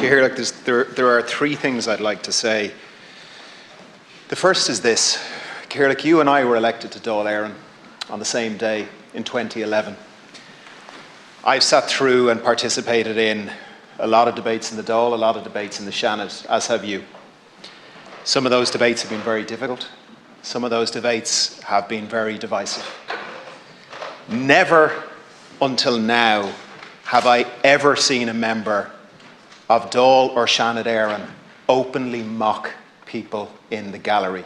Cahirlock, there are three things I'd like to say. The first is this. Cahirlock, you and I were elected to Dáil Éireann on the same day in 2011. I've sat through and participated in a lot of debates in the Dáil, a lot of debates in the Seanad, as have you. Some of those debates have been very difficult. Some of those debates have been very divisive. Never until now have I ever seen a member of Dáil or Seanad Éireann openly mock people in the gallery.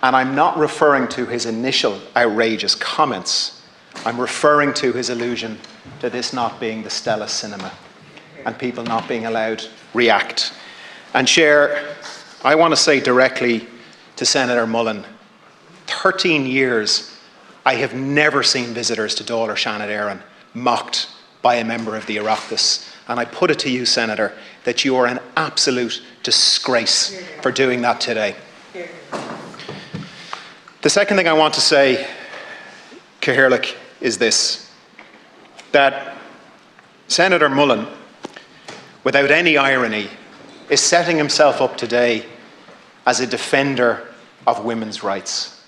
And I'm not referring to his initial outrageous comments. I'm referring to his allusion to this not being the Stella Cinema and people not being allowed react. And Chair, I want to say directly to Senator Mullen, 13 years I have never seen visitors to Dáil or Seanad Éireann mocked by a member of the Oireachtas. And I put it to you, Senator, that you are an absolute disgrace for doing that today. The second thing I want to say, Cahirlock, is this, that Senator Mullen, without any irony, is setting himself up today as a defender of women's rights.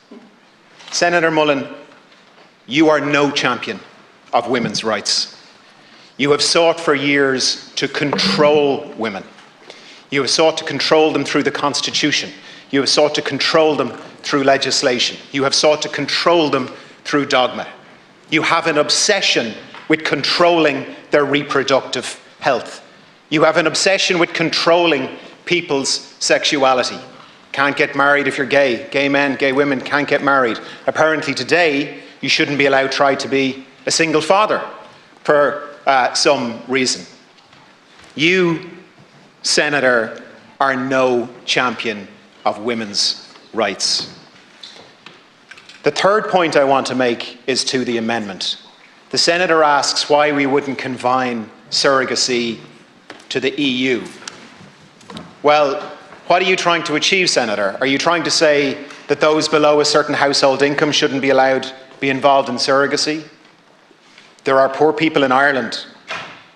Senator Mullen, you are no champion of women's rights. You have sought for years to control women. You have sought to control them through the Constitution. You have sought to control them through legislation. You have sought to control them through dogma. You have an obsession with controlling their reproductive health. You have an obsession with controlling people's sexuality. Can't get married if you're gay. Gay men, gay women can't get married. Apparently today, you shouldn't be allowed to try to be a single father for some reason. You, Senator, are no champion of women's rights. The third point I want to make is to the amendment. The Senator asks why we wouldn't confine surrogacy to the EU. Well, what are you trying to achieve, Senator? Are you trying to say that those below a certain household income shouldn't be allowed to be involved in surrogacy? There are poor people in Ireland.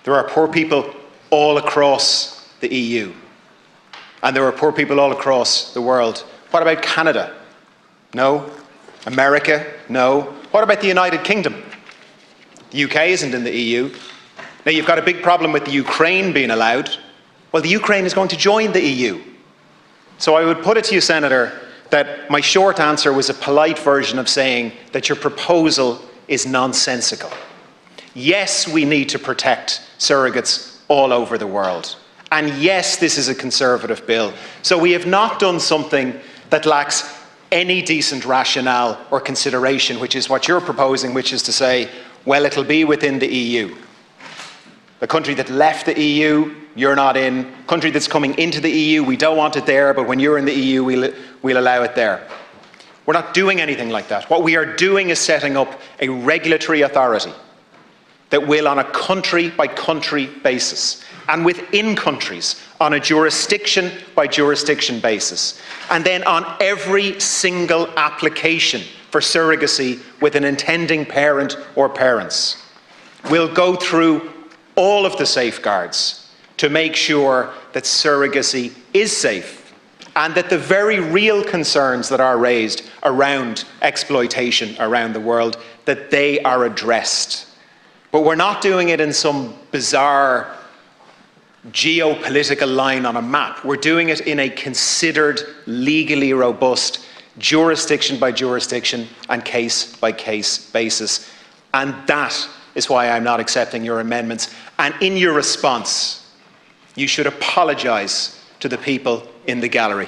There are poor people all across the EU. And there are poor people all across the world. What about Canada? No. America? No. What about the United Kingdom? The UK isn't in the EU. Now you've got a big problem with the Ukraine being allowed. Well, the Ukraine is going to join the EU. So I would put it to you, Senator, that my short answer was a polite version of saying that your proposal is nonsensical. Yes, we need to protect surrogates all over the world. And yes, this is a Conservative bill. So we have not done something that lacks any decent rationale or consideration, which is what you're proposing, which is to say, well, it'll be within the EU. A country that left the EU, you're not in. A country that's coming into the EU, we don't want it there, but when you're in the EU, we'll allow it there. We're not doing anything like that. What we are doing is setting up a regulatory authority that will, on a country-by-country basis, and within countries, on a jurisdiction-by-jurisdiction basis, and then on every single application for surrogacy with an intending parent or parents, will go through all of the safeguards to make sure that surrogacy is safe and that the very real concerns that are raised around exploitation around the world, that they are addressed. But we're not doing it in some bizarre geopolitical line on a map. We're doing it in a considered, legally robust, jurisdiction-by-jurisdiction and case-by-case basis. And that is why I'm not accepting your amendments. And in your response, you should apologise to the people in the gallery.